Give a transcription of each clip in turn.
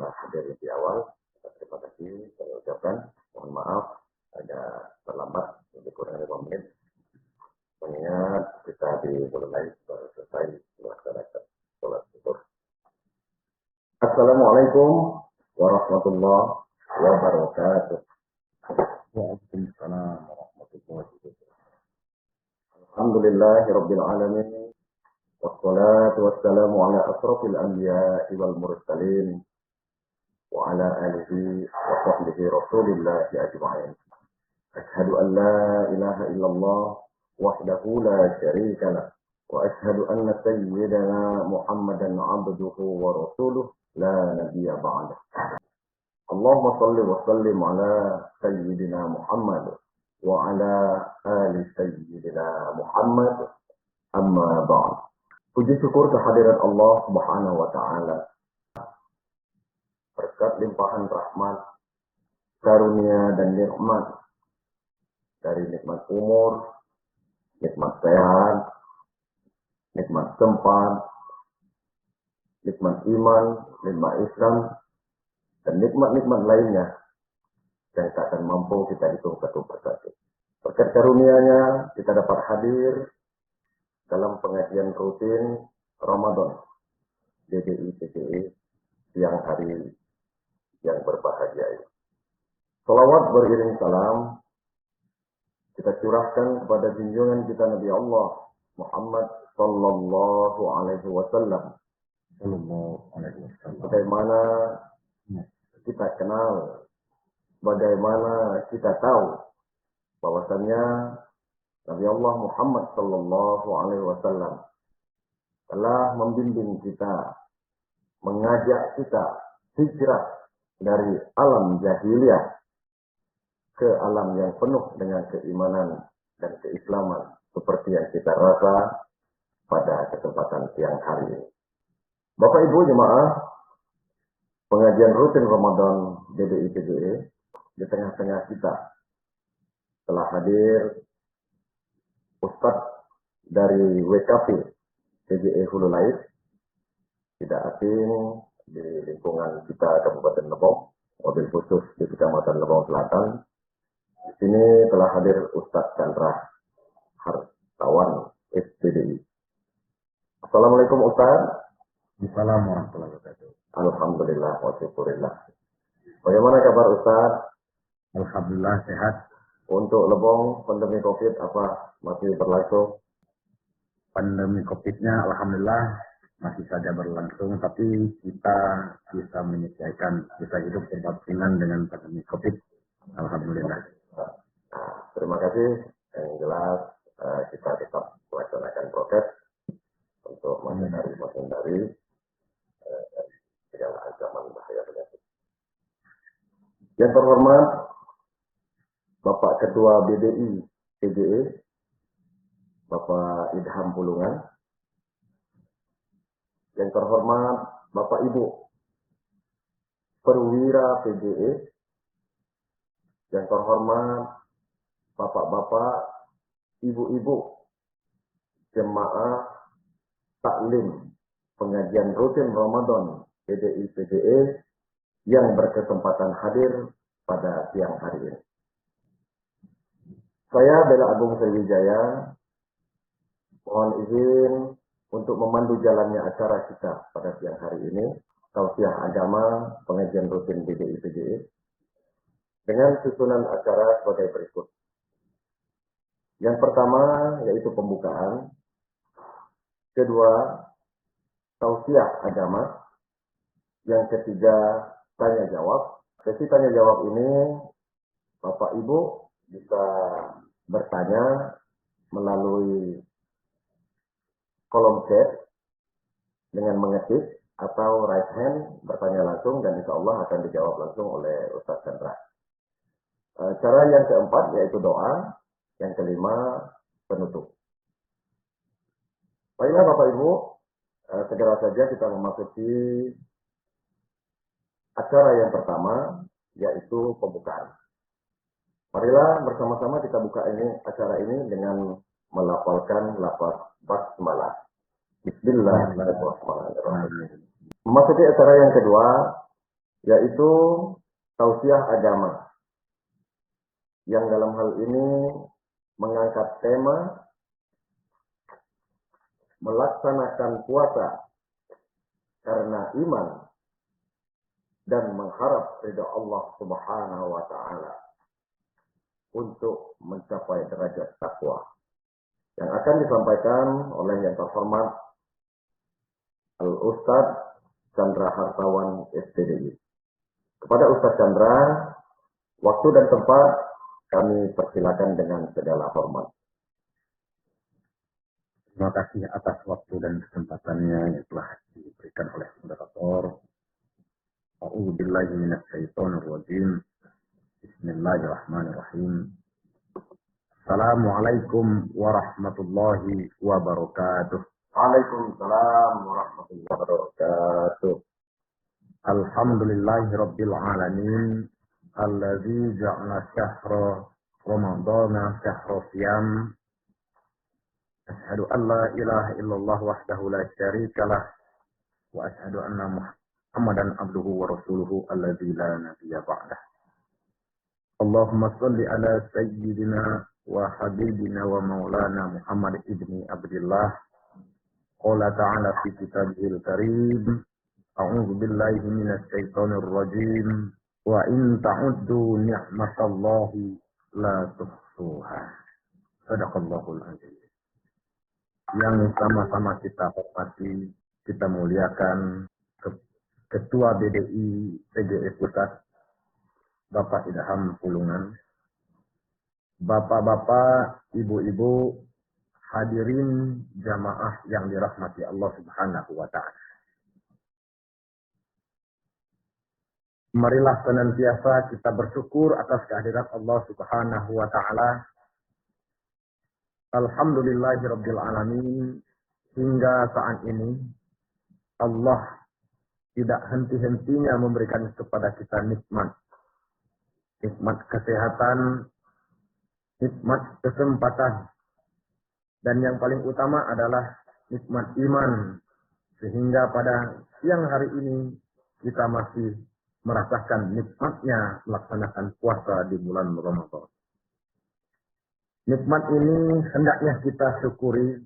telah hadir di awal. Terima kasih saya ucapkan. Mohon maaf agak terlambat, lebih kurang 5 menit. Mengingat kita dimulai selesai melaksanakan sholat zuhur. Assalamualaikum warahmatullahi wabarakatuh. Waalaikumsalam warahmatullahi wabarakatuh. Alhamdulillahirabbil alamin. Wassalatu wassalamu ala asrofil anbiya'i wal mursalin wa ala alihi wa sahbihi rasulillahi ajma'in. Ashhadu an la ilaha illallah wahdahu la syarika lah wa ashhadu anna sayyidana Muhammadan abduhu wa rasuluh la nabiyya ba'dah. Allahumma salli wa sallim ala sayyidina Muhammad wa ala ali sayyidina Muhammad amma ba'd. Puji syukur kehadirat Allah Subhanahu wa taala. Berkat limpahan rahmat, karunia dan nikmat dari nikmat umur, nikmat sehat, nikmat tempat, nikmat iman, nikmat Islam, dan nikmat-nikmat lainnya yang tak akan mampu kita hitung satu persatu. Berkat karunia-Nya kita dapat hadir dalam pengajian rutin Ramadan DBI PGE siang hari yang berbahagia ini. Salawat beriring salam kita curahkan kepada junjungan kita Nabi Allah Muhammad sallallahu alaihi wasallam. Bagaimana kita kenal, bagaimana kita tahu bahwasannya Nabi Allah Muhammad sallallahu alaihi wasallam telah membimbing kita, mengajak kita hijrah dari alam jahiliyah ke alam yang penuh dengan keimanan dan keislaman seperti yang kita rasa pada kesempatan siang hari ini. Bapak Ibu jemaah pengajian rutin Ramadan DBI PGE, di tengah-tengah kita telah hadir Ustadz dari WKP PGE Hulu Lais, tidak asing di lingkungan kita Kabupaten Lebong, mobil khusus di Kecamatan Lebong Selatan. Di sini telah hadir Ustadz Chandra Hartawan SPDI. Assalamualaikum Ustadz. Assalamualaikum warahmatullahi wabarakatuh. Alhamdulillah wa syukurillah. Bagaimana kabar Ustadz? Alhamdulillah sehat. Untuk Lebong, pandemi COVID apa masih berlangsung? Pandemi COVID-nya alhamdulillah masih saja berlangsung, tapi kita bisa menyesuaikan, bisa hidup berdampingan dengan pandemi COVID. Alhamdulillah. Nah, terima kasih. Yang jelas kita tetap melaksanakan prokes untuk menghindari segala ancaman bahaya penyakit. Yang terhormat Bapak Ketua BDI PGE, Bapak Idham Pulungan. Yang terhormat Bapak Ibu Perwira PGE. Yang terhormat Bapak-bapak, Ibu-ibu jemaah taklim pengajian rutin Ramadan BDI PGE yang berkesempatan hadir pada siang hari ini. Saya Bela Agung Sriwijaya mohon izin untuk memandu jalannya acara kita pada siang hari ini, tausiah agama pengajian rutin BDI PGE, dengan susunan acara sebagai berikut. Yang pertama yaitu pembukaan, kedua tausiah agama, yang ketiga tanya jawab. Sesi tanya jawab ini Bapak Ibu bisa bertanya melalui kolom chat dengan mengetik atau raise hand bertanya langsung dan insya Allah akan dijawab langsung oleh Ustadz Chandra. Cara yang keempat yaitu doa, yang kelima penutup. Baiklah Bapak Ibu, segera saja kita memasuki acara yang pertama yaitu pembukaan. Marilah bersama-sama kita buka acara ini dengan melafalkan lafaz basmalah. Bismillahirrahmanirrahim. Memasuki acara yang kedua yaitu tausiah agama, yang dalam hal ini mengangkat tema melaksanakan puasa karena iman dan mengharap ridha Allah Subhanahu wa taala untuk mencapai derajat takwa, yang akan disampaikan oleh yang terhormat Al-Ustadz Chandra Hartawan SPDI. Kepada Ustadz Chandra, waktu dan tempat kami persilakan dengan segala hormat. Terima kasih atas waktu dan kesempatannya yang telah diberikan oleh moderator. A'udzubillahi minasyaitonir rajim. Bismillahirrahmanirrahim. Assalamualaikum warahmatullahi wabarakatuh. Waalaikumsalam warahmatullahi wabarakatuh. Alhamdulillahi rabbil alamin. Alladzi ja'ala syahra Ramadana syahra siyam. Asyhadu an la ilaha illallah wahdahu la syarikalah wa asyhadu anna Muhammadan abduhu wa rasuluhu alladzi la nabiyya ba'dah. Allahumma shalli ala sayyidina wa habibina wa maulana Muhammad ibni Abdullah. Qala ta'ala fi kitabihil karim. A'udzu billahi minasy syaithanir rajim. Wa in ta'uddu ni'matallahi la tuhsuha. Shadaqallahul azim. Yang sama-sama kita hormati, kita muliakan Ketua BDI PGS Pusat, Bapak Idham Pulungan, Bapak-bapak, ibu-ibu, hadirin jamaah yang dirahmati Allah Subhanahu wa taala. Marilah senantiasa kita bersyukur atas kehadirat Allah Subhanahu wa taala. Alhamdulillahirabbil alamin, hingga saat ini Allah tidak henti-hentinya memberikan kepada kita nikmat kesehatan, nikmat kesempatan, dan yang paling utama adalah nikmat iman, sehingga pada siang hari ini kita masih merasakan nikmatnya melaksanakan puasa di bulan Ramadan. Nikmat ini hendaknya kita syukuri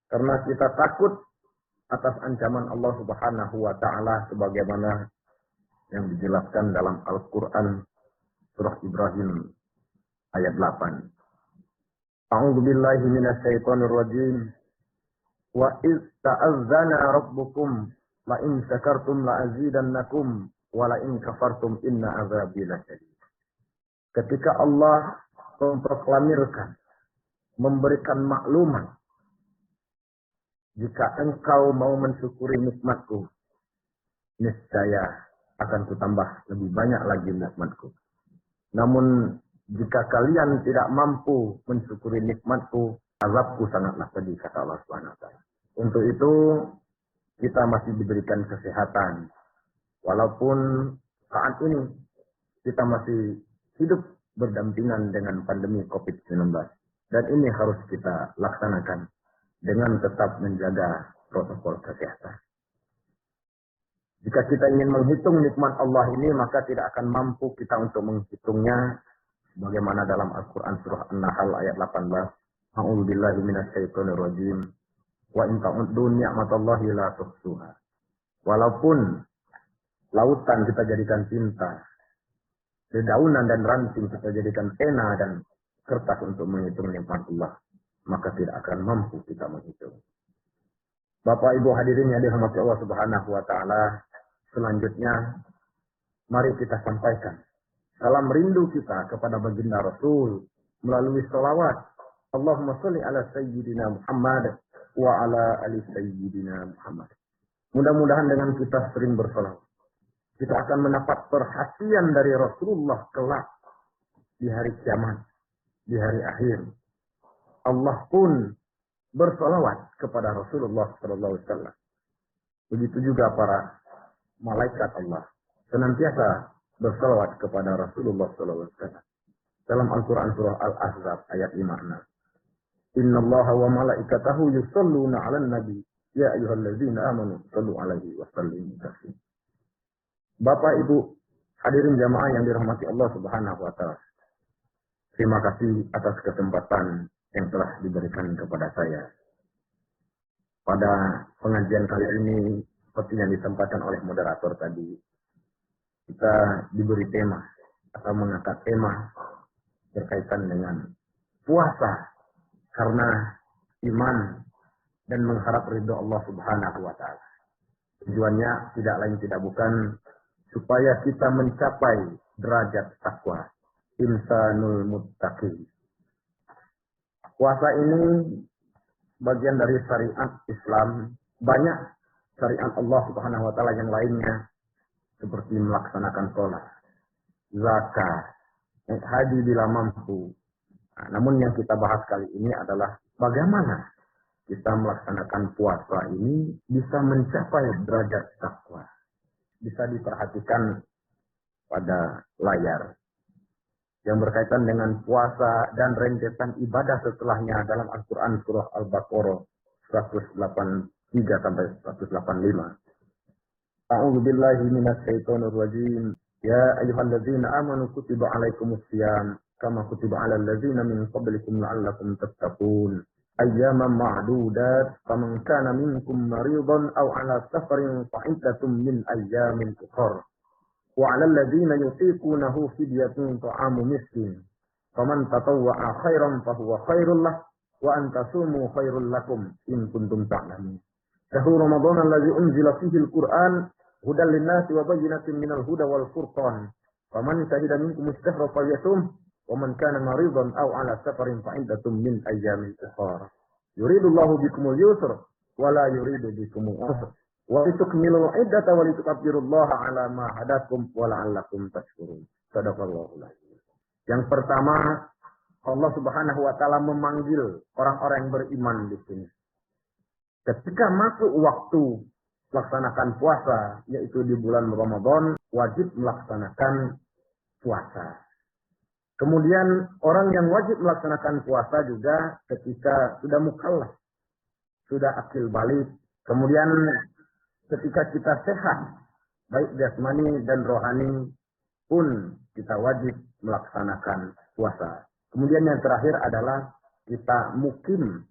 karena kita takut atas ancaman Allah Subhanahu wa taala sebagaimana yang dijelaskan dalam Al-Qur'an surah Ibrahim ayat 8. A'udzu billahi minasyaitonir rajim. Wa iz ta'azzana rabbukum la in syakartum la azidannakum wa la in kafartum inna azabi lasyadid. Ketika Allah memproklamirkan, memberikan maklumat, jika engkau mau mensyukuri nikmatku, niscaya akan kutambah lebih banyak lagi nikmatku. Namun jika kalian tidak mampu mensyukuri nikmatku, azabku sangatlah pedih, kata Allah SWT. Untuk itu kita masih diberikan kesehatan, walaupun saat ini kita masih hidup berdampingan dengan pandemi COVID-19. Dan ini harus kita laksanakan dengan tetap menjaga protokol kesehatan. Jika kita ingin menghitung nikmat Allah ini, maka tidak akan mampu kita untuk menghitungnya. Bagaimana dalam Al-Quran surah An-Nahl ayat 18. A'udzu billahi minasyaitonir rajim. Wa in ta'uddu ni'matallahi la tuhsuha. Walaupun lautan kita jadikan tinta, dedaunan dan ranting kita jadikan pena dan kertas untuk menghitung nikmat Allah, maka tidak akan mampu kita menghitung. Bapak Ibu hadirin yang dirahmati Allah Subhanahu wa taala, selanjutnya mari kita sampaikan salam rindu kita kepada baginda Rasul melalui salawat. Allahumma sholli ala sayyidina Muhammad wa ala ali sayyidina Muhammad. Mudah-mudahan dengan kita sering bersalawat, kita akan mendapat perhatian dari Rasulullah kelak di hari kiamat, di hari akhir. Allah pun bersalawat kepada Rasulullah SAW. Begitu juga para malaikat Allah senantiasa bersalawat kepada Rasulullah SAW. Dalam Al-Quran surah Al-Ahzab ayat 56. Inna Allah wa malaikatahu yusalluna 'alan nabi ya ayyuhalladzina amanu sallu 'alaihi wa sallimu taslima. Bapak Ibu hadirin jamaah yang dirahmati Allah Subhanahu wa taala. Terima kasih atas kesempatan yang telah diberikan kepada saya. Pada pengajian kali ini, seperti yang disampaikan oleh moderator tadi, kita diberi tema atau mengangkat tema berkaitan dengan puasa karena iman dan mengharap ridho Allah Subhanahu wa taala. Tujuannya tidak lain tidak bukan supaya kita mencapai derajat takwa, insanul muttaqin. Puasa ini bagian dari syariat Islam. Banyak syariat Allah Subhanahu wa taala yang lainnya seperti melaksanakan sholat, zakat, haji bila mampu. Nah, namun yang kita bahas kali ini adalah bagaimana kita melaksanakan puasa ini bisa mencapai derajat takwa. Bisa diperhatikan pada layar yang berkaitan dengan puasa dan rentetan ibadah setelahnya dalam Al-Quran surah Al-Baqarah 183 sampai 185. A'udzu billahi minasy syaithanir rajim. Ya ayyuhalladzina amanu kutiba alaikumusiyam kama kutiba alal ladzina min qablikum la'allakum tattaqun. Ayyaman ma'dudat faman kana minkum maridan aw ala safarin fa'iddatun min ayyamin ukhra. Wa 'alal ladzina yutiqunahu fidyatun ta'amu miskin. Faman tatawwa'a khairan fahuwa khairul lah wa an tasumu khairul lakum in kuntum ta'lamun. Syahrul Ramadan allazi unzila fihi al-Qur'an hudan lin-nasi wa bayyinatin minal huda wal furqan. Faman shahida minkum ash-shahra falyasum wa man kana maridan aw 'ala safarin fa'iddatun min ayyamin ukhra. Yuridullahu bikumul yusra wa la yuridu bikumul usra. Wa litukmilul iddata wa litukabbirullaha 'ala ma hadakum wa la'allakum tashkurun. Shadaqallahul azim. Yang pertama, Allah Subhanahu wa taala memanggil orang-orang yang beriman di sini. Ketika masuk waktu melaksanakan puasa, yaitu di bulan Ramadan, wajib melaksanakan puasa. Kemudian orang yang wajib melaksanakan puasa juga ketika sudah mukallaf, sudah akil balik. Kemudian ketika kita sehat, baik jasmani dan rohani pun kita wajib melaksanakan puasa. Kemudian yang terakhir adalah kita mukim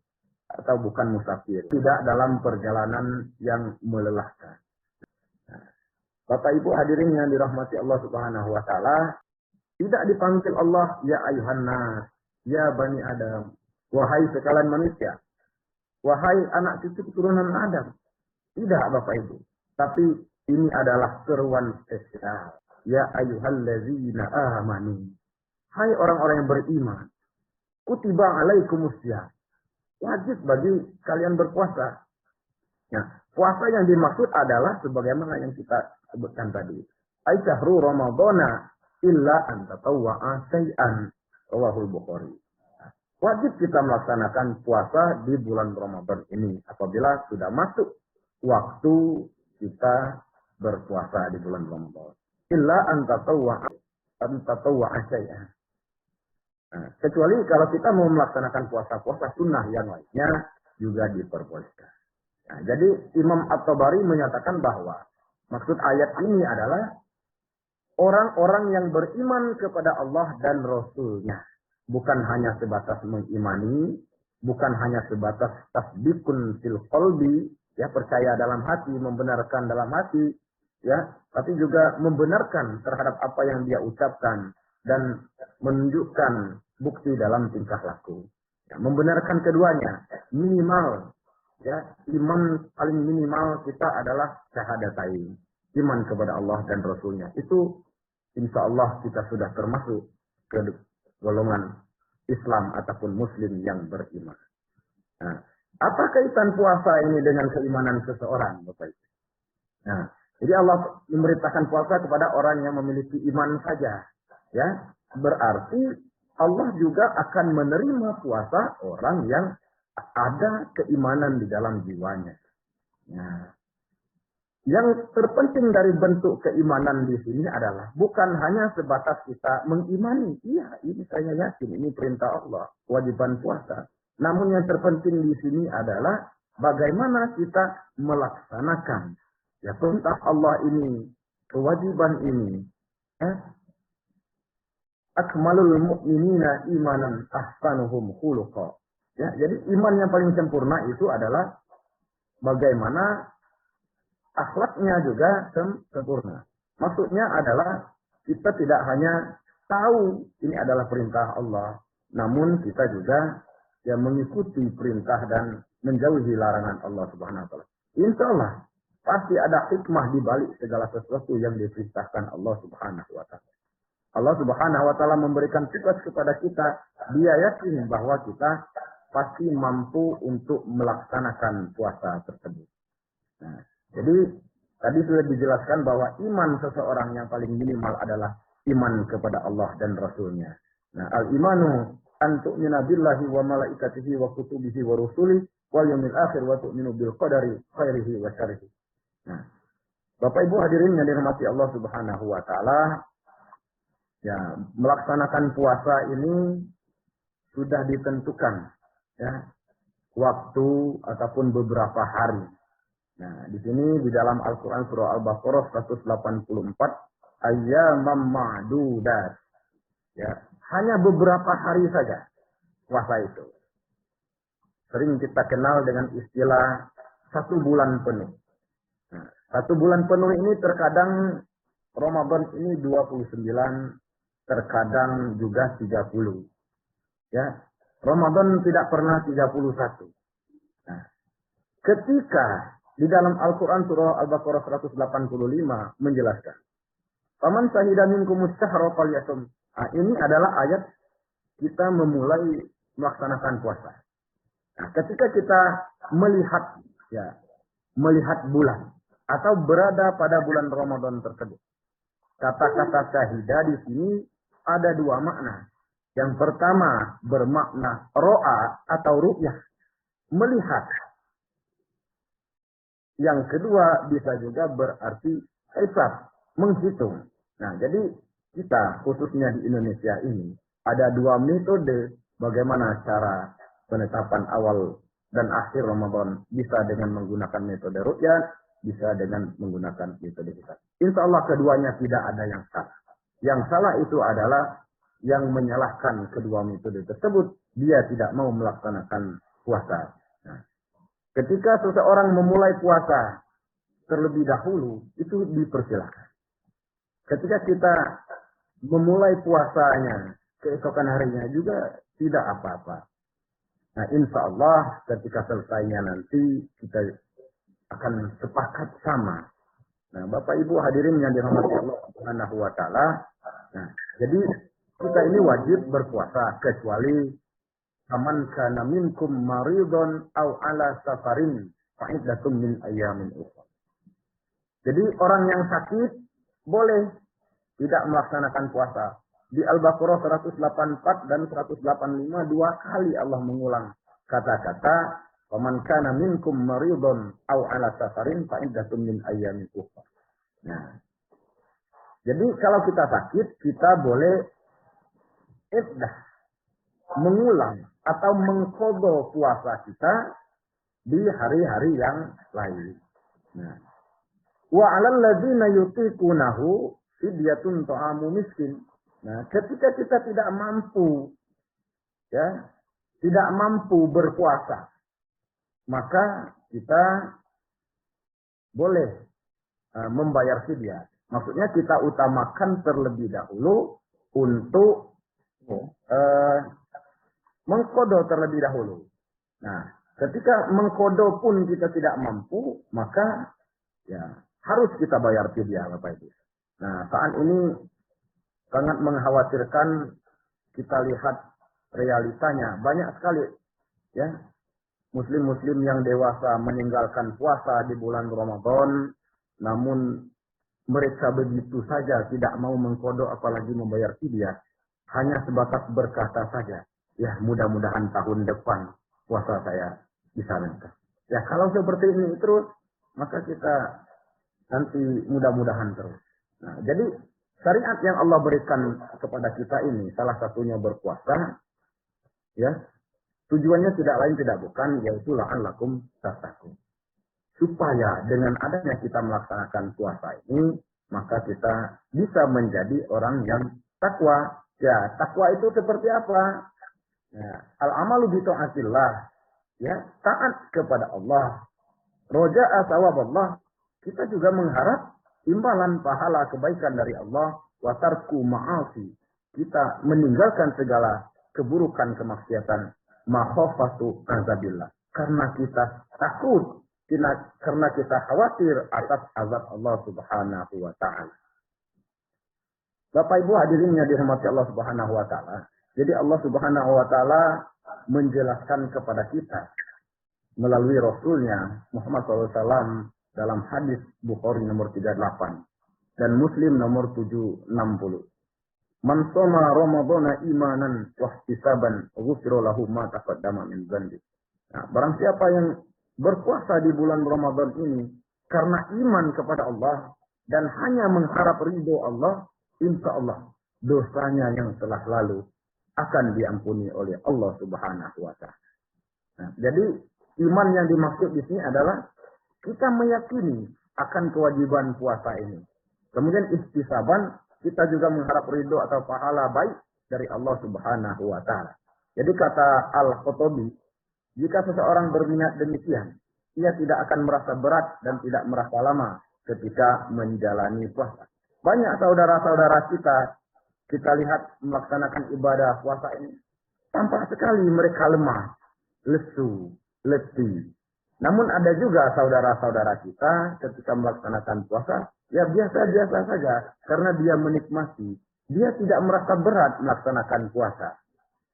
atau bukan musafir, tidak dalam perjalanan yang melelahkan. Bapak Ibu hadirin yang dirahmati Allah Subhanahu wa taala, tidak dipanggil Allah ya ayuhan nas, ya bani Adam, wahai sekalian manusia, wahai anak cucu keturunan Adam. Tidak Bapak Ibu, tapi ini adalah seruan spesial. Ya ayyuhallazina amanu, hai orang-orang yang beriman, kutiba alaikumusiyam, wajib bagi kalian berpuasa. Ya, puasa yang dimaksud adalah sebagaimana yang kita sebutkan tadi. Ai syahru ramadhana illa an tatawwa'a syai'an, rawahul Bukhari. Wajib kita melaksanakan puasa di bulan Ramadan ini apabila sudah masuk waktu kita berpuasa di bulan Ramadan. Illa an tatawwa'a syai'an. Nah, kecuali kalau kita mau melaksanakan puasa-puasa sunnah yang lainnya juga diperbolehkan. Nah, jadi Imam At-Tabari menyatakan bahwa maksud ayat ini adalah orang-orang yang beriman kepada Allah dan Rasul-Nya. Bukan hanya sebatas mengimani, bukan hanya sebatas tasdikun fil qalbi, ya percaya dalam hati, membenarkan dalam hati, ya, tapi juga membenarkan terhadap apa yang dia ucapkan dan menunjukkan bukti dalam tingkah laku. Ya, membenarkan keduanya, minimal, ya, iman paling minimal kita adalah syahadatain, iman kepada Allah dan Rasulnya. Itu insya Allah kita sudah termasuk ke golongan Islam ataupun Muslim yang beriman. Nah, apa kaitan puasa ini dengan keimanan seseorang, Bapak Ibu? Nah, jadi Allah memerintahkan puasa kepada orang yang memiliki iman saja. Ya, berarti Allah juga akan menerima puasa orang yang ada keimanan di dalam jiwanya. Nah, yang terpenting dari bentuk keimanan di sini adalah bukan hanya sebatas kita mengimani. Iya, ini saya yakin, ini perintah Allah, kewajiban puasa. Namun yang terpenting di sini adalah bagaimana kita melaksanakan ya perintah Allah ini. kewajiban ini, akmalul mu'minina imanan ahsanuhum khuluqa. Ya, jadi iman yang paling sempurna itu adalah bagaimana akhlaknya juga sempurna. Maksudnya adalah kita tidak hanya tahu ini adalah perintah Allah, namun kita juga ya mengikuti perintah dan menjauhi larangan Allah Subhanahu wa taala. Insya Allah pasti ada hikmah di balik segala sesuatu yang diperintahkan Allah Subhanahu wa taala. Allah Subhanahu wa taala memberikan tugas kepada kita, Dia yakin bahwa kita pasti mampu untuk melaksanakan puasa tersebut. Nah, jadi tadi sudah dijelaskan bahwa iman seseorang yang paling minimal adalah iman kepada Allah dan Rasul-Nya. Nah, al-imanu an tu'mina billahi wa malaikatihi wa kutubihi wa rusulihi wal yaumil akhir wa tu'minu bil qadari khairihi wa syarrihi. Nah, Bapak Ibu hadirin yang dirahmati Allah Subhanahu wa taala, ya, melaksanakan puasa ini sudah ditentukan ya, waktu ataupun beberapa hari. Nah, di sini di dalam Al-Qur'an surah Al-Baqarah 184 ayyamam ma'dudat. Ya, hanya beberapa hari saja puasa itu. Sering kita kenal dengan istilah 1 bulan penuh. Nah, 1 bulan penuh ini terkadang Ramadan ini 29, terkadang juga 30. Ya, Ramadan tidak pernah 31. Nah, ketika di dalam Al-Quran surah Al-Baqarah 185 menjelaskan, "Faman syahida minkumus syahra falyasum." Nah, ini adalah ayat kita memulai melaksanakan puasa. Nah, ketika kita melihat bulan atau berada pada bulan Ramadan tersebut, kata-kata syahida di sini ada 2 makna. Yang pertama bermakna ro'a atau ru'yah, melihat. Yang kedua bisa juga berarti hisab, menghitung. Nah, jadi kita khususnya di Indonesia ini ada 2 metode bagaimana cara penetapan awal dan akhir Ramadan. Bisa dengan menggunakan metode ru'yah, bisa dengan menggunakan metode hisab. Insya Allah keduanya tidak ada yang salah. Yang salah itu adalah yang menyalahkan kedua metode tersebut, dia tidak mau melaksanakan puasa. Nah, ketika seseorang memulai puasa terlebih dahulu, itu dipersilakan. Ketika kita memulai puasanya, keesokan harinya juga tidak apa-apa. Nah, insya Allah ketika selesainya nanti kita akan sepakat sama. Nah, Bapak Ibu hadirin yang dirahmati Allah Subhanahu wa taala. Nah, jadi kita ini wajib berpuasa kecuali faman kana minkum maridun aw ala safarin fa iddatum min ayyamin ukhra. Jadi orang yang sakit boleh tidak melaksanakan puasa. Di Al-Baqarah 184 dan 185 2 kali Allah mengulang kata-kata faman kana minkum maridun aw ala safarin fa iddatum min ayyamin ukhra. Nah, jadi kalau kita sakit kita boleh mengulang atau mengqadha puasa kita di hari-hari yang lain. Nah, wa 'alal ladzina yutiqunahu fidyatun ta'amu miskin. Nah, ketika kita tidak mampu berpuasa, maka kita boleh membayar fidyah. Maksudnya kita utamakan terlebih dahulu untuk mengqadha terlebih dahulu. Nah, ketika mengqadha pun kita tidak mampu, maka ya harus kita bayar fidyah, Bapak Ibu. Nah, saat ini sangat mengkhawatirkan, kita lihat realitanya banyak sekali ya muslim-muslim yang dewasa meninggalkan puasa di bulan Ramadan, namun mereka begitu saja tidak mau mengqadha apalagi membayar fidyah. Hanya sebatas berkata saja, ya mudah-mudahan tahun depan puasa saya bisa lengkap. Ya kalau seperti ini terus, maka kita nanti mudah-mudahan terus. Nah, jadi syariat yang Allah berikan kepada kita ini, salah satunya berpuasa, ya tujuannya tidak lain tidak bukan, yaitu la'allakum tattaqun. Supaya dengan adanya kita melaksanakan puasa ini, maka kita bisa menjadi orang yang takwa. Ya, takwa itu seperti apa? Ya, al-amalu bi ta'atillah. Ya, taat kepada Allah. Roja'a sawaballah. Kita juga mengharap imbalan pahala kebaikan dari Allah. Wa tarku ma'asi. Kita meninggalkan segala keburukan kemaksiatan. Makhofatu azabillah. Karena kita takut. Karena kita khawatir atas azab Allah Subhanahu wa ta'ala. Bapak Ibu hadirin yang dirahmati Allah Subhanahu wa ta'ala. Jadi Allah Subhanahu wa ta'ala menjelaskan kepada kita melalui Rasulnya Muhammad SAW dalam hadis Bukhari nomor 38 dan Muslim nomor 760. Man shoma Ramadhana imanan wa ihtisaban ghufira lahu ma taqaddama min dzanbi. Nah, barang siapa yang berpuasa di bulan Ramadan ini karena iman kepada Allah dan hanya mengharap ridho Allah, insya Allah dosanya yang telah lalu akan diampuni oleh Allah Subhanahu wa ta'ala. Nah, jadi iman yang dimaksud di sini adalah kita meyakini akan kewajiban puasa ini. Kemudian ihtisaban, kita juga mengharap ridho atau pahala baik dari Allah Subhanahu wa ta'ala. Jadi kata Al-Khuttabi, jika seseorang berniat demikian, ia tidak akan merasa berat dan tidak merasa lama ketika menjalani puasa. Banyak saudara-saudara kita lihat melaksanakan ibadah puasa ini, tampak sekali mereka lemah, lesu, letih. Namun ada juga saudara-saudara kita ketika melaksanakan puasa, ya biasa-biasa saja, karena dia menikmati, dia tidak merasa berat melaksanakan puasa.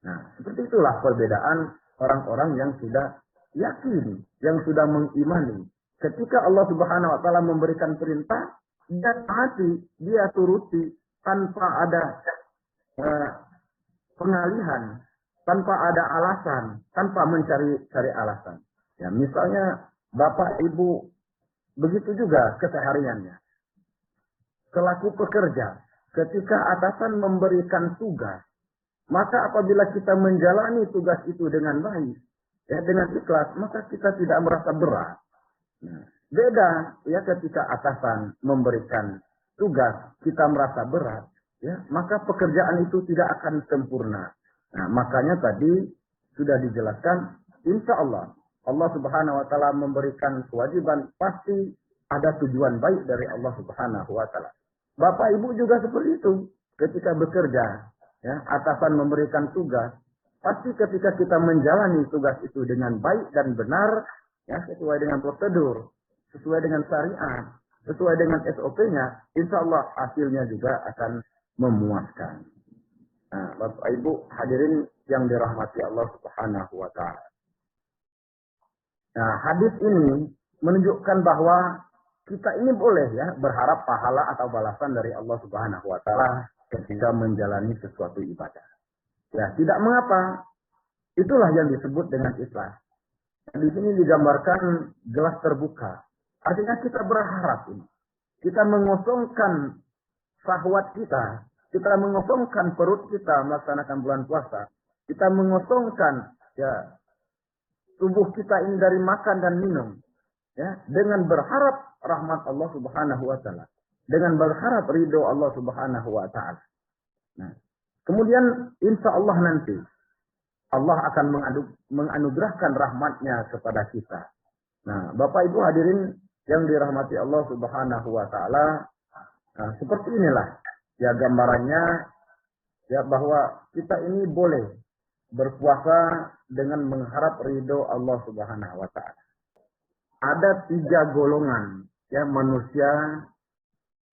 Nah, seperti itulah perbedaan orang-orang yang sudah yakin, yang sudah mengimani. Ketika Allah Subhanahu wa ta'ala memberikan perintah, dia taati, dia turuti tanpa ada pengalihan, tanpa ada alasan, tanpa mencari alasan. Ya, misalnya Bapak Ibu begitu juga kesehariannya. Selaku pekerja, ketika atasan memberikan tugas, maka apabila kita menjalani tugas itu dengan baik, ya dengan ikhlas, maka kita tidak merasa berat. Nah, beda ya ketika atasan memberikan tugas, kita merasa berat, ya maka pekerjaan itu tidak akan sempurna. Nah, makanya tadi sudah dijelaskan, insya Allah Allah Subhanahu wa ta'ala memberikan kewajiban, pasti ada tujuan baik dari Allah Subhanahu wa ta'ala. Bapak Ibu juga seperti itu ketika bekerja. Ya, atasan memberikan tugas, pasti ketika kita menjalani tugas itu dengan baik dan benar, ya sesuai dengan prosedur, sesuai dengan syariat, sesuai dengan SOP-nya, insya Allah hasilnya juga akan memuaskan. Nah, Bapak Ibu hadirin yang dirahmati Allah Subhanahu wa ta'ala. Nah, hadis ini menunjukkan bahwa kita ini boleh ya berharap pahala atau balasan dari Allah Subhanahu wa ta'ala ketika menjalani sesuatu ibadah. Ya, tidak mengapa. Itulah yang disebut dengan ikhlas. Di sini digambarkan gelas terbuka. Artinya kita berharap ini. Kita mengosongkan syahwat kita. Kita mengosongkan perut kita melaksanakan bulan puasa. Kita mengosongkan ya tubuh kita ini dari makan dan minum. Ya, dengan berharap rahmat Allah Subhanahu wa ta'ala. Dengan berharap ridho Allah Subhanahu wa ta'ala. Nah, kemudian insya Allah nanti Allah akan menganugerahkan rahmatnya kepada kita. Nah, Bapak Ibu hadirin yang dirahmati Allah Subhanahu wa ta'ala, nah, seperti inilah ya gambarannya ya bahwa kita ini boleh berpuasa dengan mengharap ridho Allah Subhanahu wa ta'ala. Ada 3 golongan ya manusia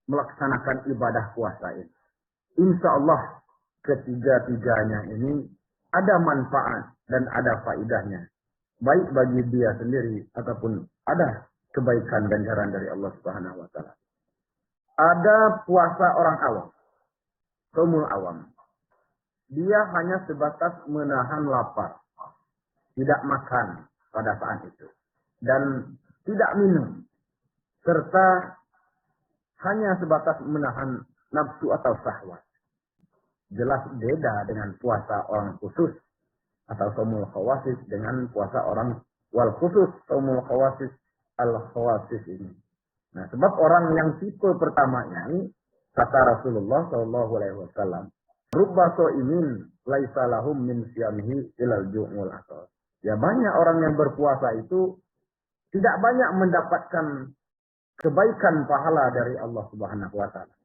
melaksanakan ibadah puasa ini. Insya Allah ketiga-tiganya ini ada manfaat dan ada faidahnya. Baik bagi dia sendiri ataupun ada kebaikan ganjaran dari Allah Subhanahu wa ta'ala. Ada puasa orang awam. Shaumul awam. Dia hanya sebatas menahan lapar. Tidak makan pada saat itu. Dan tidak minum. Serta hanya sebatas menahan nafsu atau syahwat. Jelas beda dengan puasa orang khusus atau shaumul khawasis dengan puasa orang wal khusus, shaumul khawasis al khawasis ini. Nah, sebab orang yang tipe pertama ini, kata Rasulullah Shallallahu Alaihi Wasallam, rubba so'imin laisa lahum min siyamihi ilal ju'ul asal. Ya, banyak orang yang berpuasa itu tidak banyak mendapatkan kebaikan pahala dari Allah Subhanahu wa taala,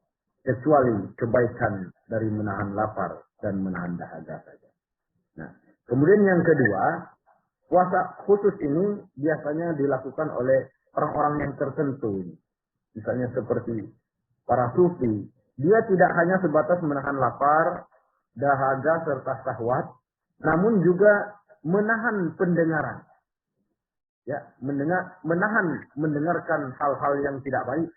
kecuali kebaikan dari menahan lapar dan menahan dahaga saja. Nah, kemudian yang kedua, puasa khusus ini biasanya dilakukan oleh orang-orang yang tertentu. Misalnya seperti para sufi, dia tidak hanya sebatas menahan lapar, dahaga serta syahwat, namun juga menahan pendengaran. Ya, mendengarkan hal-hal yang tidak baik,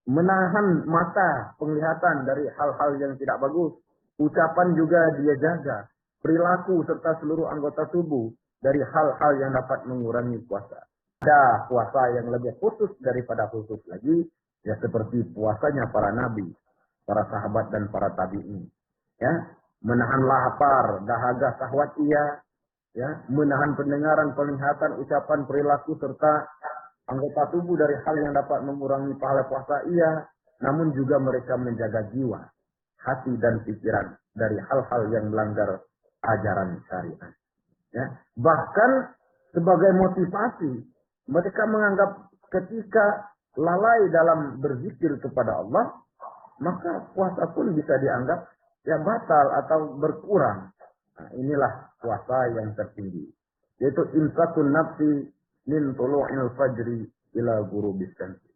menahan mata penglihatan dari hal-hal yang tidak bagus, ucapan juga dia jaga, perilaku serta seluruh anggota tubuh dari hal-hal yang dapat mengurangi puasa. Ada puasa yang lebih khusus daripada khusus lagi, ya seperti puasanya para nabi, para sahabat dan para tabi'in. Ya, menahan lapar, dahaga, syahwat iya, ya, menahan pendengaran, penglihatan, ucapan, perilaku serta anggota tubuh dari hal yang dapat mengurangi pahala puasa iya, namun juga mereka menjaga jiwa, hati dan pikiran dari hal-hal yang melanggar ajaran syariat. Ya, bahkan sebagai motivasi, mereka menganggap ketika lalai dalam berzikir kepada Allah, maka puasa pun bisa dianggap ya batal atau berkurang. Nah, inilah puasa yang tertinggi, yaitu imsakun nafsi min tulu'il fajri ila ghurubis syamsi.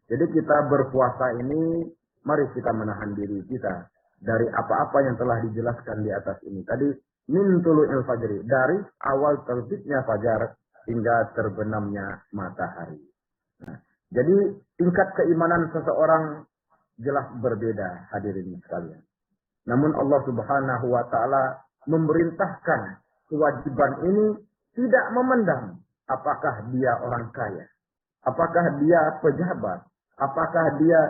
Jadi kita berpuasa ini, mari kita menahan diri kita dari apa-apa yang telah dijelaskan di atas ini. Tadi min tulu'il fajri, dari awal terbitnya fajar hingga terbenamnya matahari. Nah, jadi tingkat keimanan seseorang jelas berbeda, hadirin sekalian. Namun Allah Subhanahu wa taala memerintahkan kewajiban ini tidak memandang apakah dia orang kaya, apakah dia pejabat, apakah dia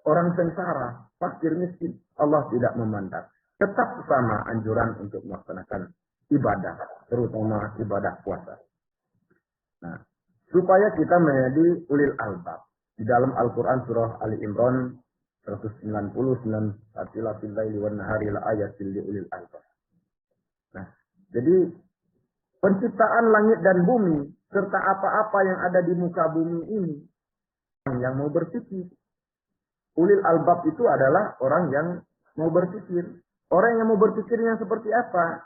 orang sengsara, fakir miskin. Allah tidak memandang. Tetap sama anjuran untuk melaksanakan ibadah, terutama ibadah puasa. Nah, supaya kita menjadi ulil albab. Di dalam Al-Quran surah Ali Imran 199, Atilah fil laili wan nahari la ayatil li ulil albab. Nah, jadi penciptaan langit dan bumi serta apa-apa yang ada di muka bumi ini yang mau berpikir. Ulil albab itu adalah orang yang mau berpikir. Orang yang mau berpikirnya seperti apa?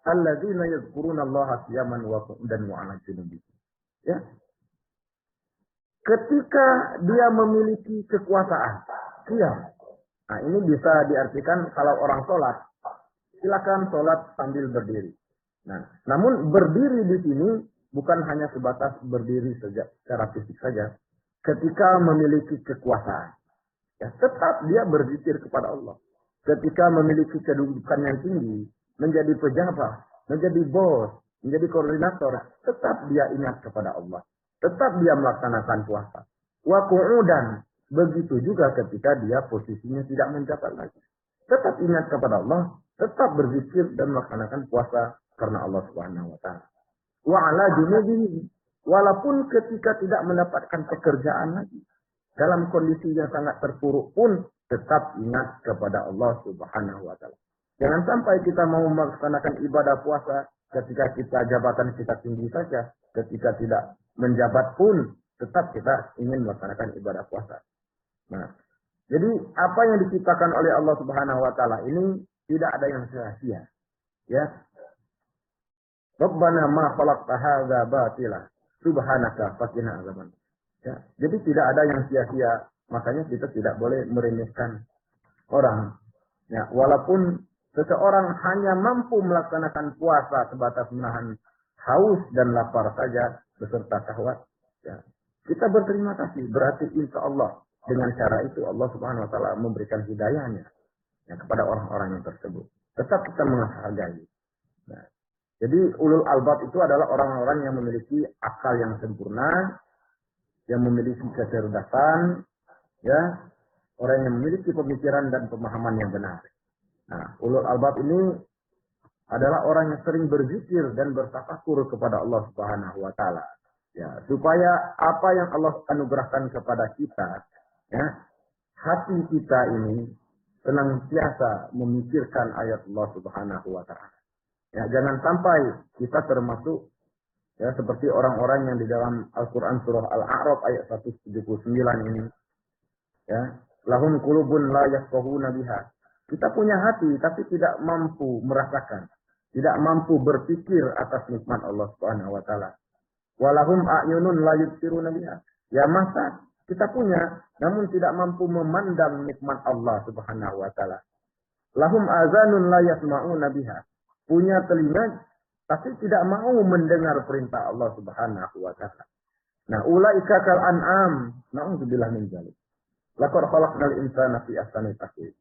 Alladzina yadhkurunallaha qiyaman wa qu'udan wa 'ala junubihim. Ya. Ketika dia memiliki kekuasaan, qiyam. Nah, ini bisa diartikan kalau orang sholat, silakan sholat sambil berdiri. Nah, namun berdiri di sini bukan hanya sebatas berdiri saja secara fisik saja. Ketika memiliki kekuasaan, ya tetap dia berzikir kepada Allah. Ketika memiliki kedudukan yang tinggi, menjadi pejabat, menjadi bos, menjadi koordinator, tetap dia ingat kepada Allah. Tetap dia melaksanakan puasa. Wa qu'udan, begitu juga ketika dia posisinya tidak menjabat lagi. Tetap ingat kepada Allah, tetap berzikir dan melaksanakan puasa karena Allah Subhanahu wa taala. Wa 'ala junubihi, walaupun ketika tidak mendapatkan pekerjaan lagi, dalam kondisi yang sangat terpuruk pun tetap ingat kepada Allah Subhanahu wa taala. Jangan sampai kita mau melaksanakan ibadah puasa ketika kita jabatan kita tinggi saja, ketika tidak menjabat pun tetap kita ingin melaksanakan ibadah puasa. Nah, jadi apa yang diciptakan oleh Allah Subhanahu wa taala ini tidak ada yang sia-sia. Ya. Rabbana ma khalaqta hadza batila subhanaka faqina azaban. Ya, jadi tidak ada yang sia-sia, makanya kita tidak boleh meremehkan orang. Ya, walaupun seseorang hanya mampu melaksanakan puasa sebatas menahan haus dan lapar saja beserta syahwat, ya, kita berterima kasih. Berarti insya Allah dengan cara itu Allah Subhanahu wa taala memberikan hidayahnya ya, kepada orang-orang yang tersebut. Tetap kita menghargai. Nah, jadi ulul albab itu adalah orang-orang yang memiliki akal yang sempurna, yang memiliki kecerdasan, ya, orang yang memiliki pemikiran dan pemahaman yang benar. Nah, ulul albab ini adalah orang yang sering berzikir dan bertafakur kepada Allah Subhanahu wa taala. Ya, supaya apa yang Allah anugerahkan kepada kita, ya, hati kita ini senantiasa memikirkan ayat Allah Subhanahu wa taala. Ya, jangan sampai kita termasuk ya seperti orang-orang yang di dalam Al-Qur'an surah Al-A'raf ayat 179 ini. Ya, lahum qulubun la yafqahuna biha. Kita punya hati tapi tidak mampu merasakan, tidak mampu berpikir atas nikmat Allah Subhanahu wa taala. Walahum a'yunun la yubsiruna biha. Ya masa kita punya namun tidak mampu memandang nikmat Allah Subhanahu wa taala. Lahum azanun la yasma'una biha. Punya telinga tapi tidak mau mendengar perintah Allah Subhanahu wa taala. Nah, ulaika kal an'am. Na'udzubillah min dzalik. Laqad khalaqnal insana fi ahsani taqwim.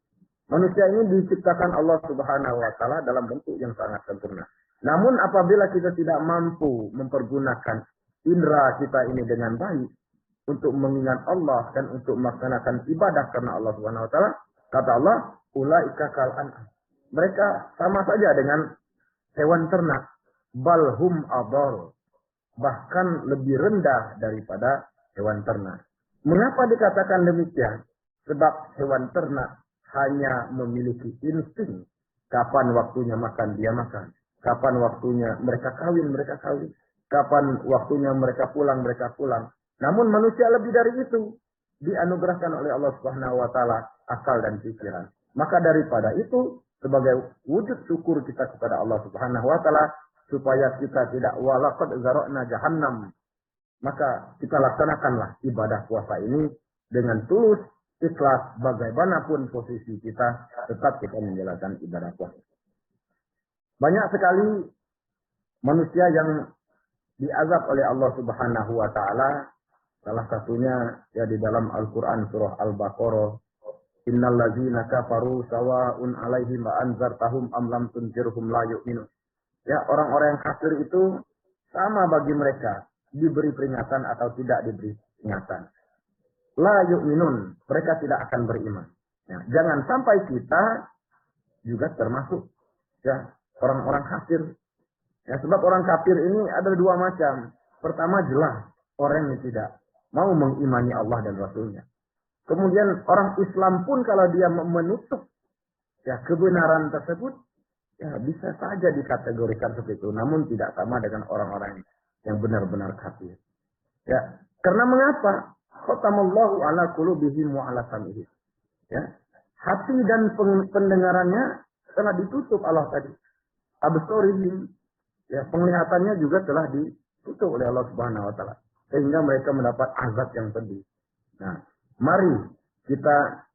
Manusia ini diciptakan Allah Subhanahu wa taala dalam bentuk yang sangat sempurna. Namun apabila kita tidak mampu mempergunakan indera kita ini dengan baik untuk mengingat Allah dan untuk melaksanakan ibadah karena Allah Subhanahu wa taala, kata Allah, ulaika kal an'am. Mereka sama saja dengan hewan ternak, balhum adall, bahkan lebih rendah daripada hewan ternak. Mengapa dikatakan demikian? Sebab hewan ternak hanya memiliki insting. Kapan waktunya makan, dia makan. Kapan waktunya mereka kawin, mereka kawin. Kapan waktunya mereka pulang, mereka pulang. Namun manusia lebih dari itu. Dianugerahkan oleh Allah Subhanahu wa taala akal dan pikiran. Maka daripada itu, sebagai wujud syukur kita kepada Allah Subhanahu wa taala, supaya kita tidak walaqad zara'na jahannam, maka kita laksanakanlah ibadah puasa ini dengan tulus, ikhlas, bagaimanapun posisi kita, tetap kita menjalankan ibadah puasa. Banyak sekali manusia yang diazab oleh Allah Subhanahu wa taala. Salah satunya ya di dalam Al-Qur'an surah Al-Baqarah, innal ladzina kafaru sawa'un 'alaihim wa anzartahum am lam tunzirhum la yu'minun. Ya, orang-orang yang kafir itu sama bagi mereka, diberi peringatan atau tidak diberi peringatan. La yu'minun, mereka tidak akan beriman. Ya, jangan sampai kita juga termasuk ya orang-orang kafir. Ya, sebab orang kafir ini ada dua macam. Pertama jelas orang yang tidak mau mengimani Allah dan Rasulnya. Kemudian orang Islam pun kalau dia menutup ya kebenaran tersebut, ya bisa saja dikategorikan seperti itu. Namun tidak sama dengan orang-orang yang benar-benar kafir. Ya, karena mengapa? Khatamallahu ala qulubihim wa ala sam'ihim. Ya, hati dan pendengarannya telah ditutup Allah tadi. Absarihim, ya penglihatannya juga telah ditutup oleh Allah Subhanahu wa taala sehingga mereka mendapat azab yang pedih. Nah, mari kita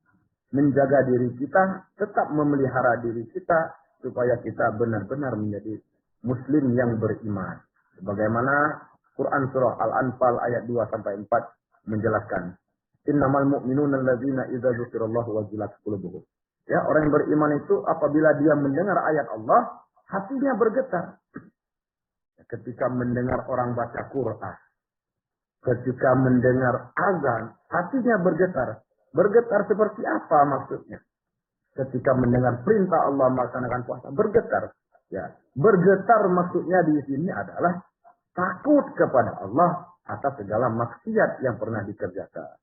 menjaga diri kita, tetap memelihara diri kita supaya kita benar-benar menjadi muslim yang beriman. Sebagaimana Quran surah Al-Anfal ayat 2 sampai 4 menjelaskan, innamal mu'minuna alladzina idza dzukirallahu wajilat qulubuhum. Ya, orang yang beriman itu apabila dia mendengar ayat Allah, hatinya bergetar. Ketika mendengar orang baca Quran, ketika mendengar azan, hatinya bergetar. Bergetar seperti apa maksudnya? Ketika mendengar perintah Allah melaksanakan puasa, bergetar. Ya, bergetar maksudnya di sini adalah takut kepada Allah atas segala maksiat yang pernah dikerjakan.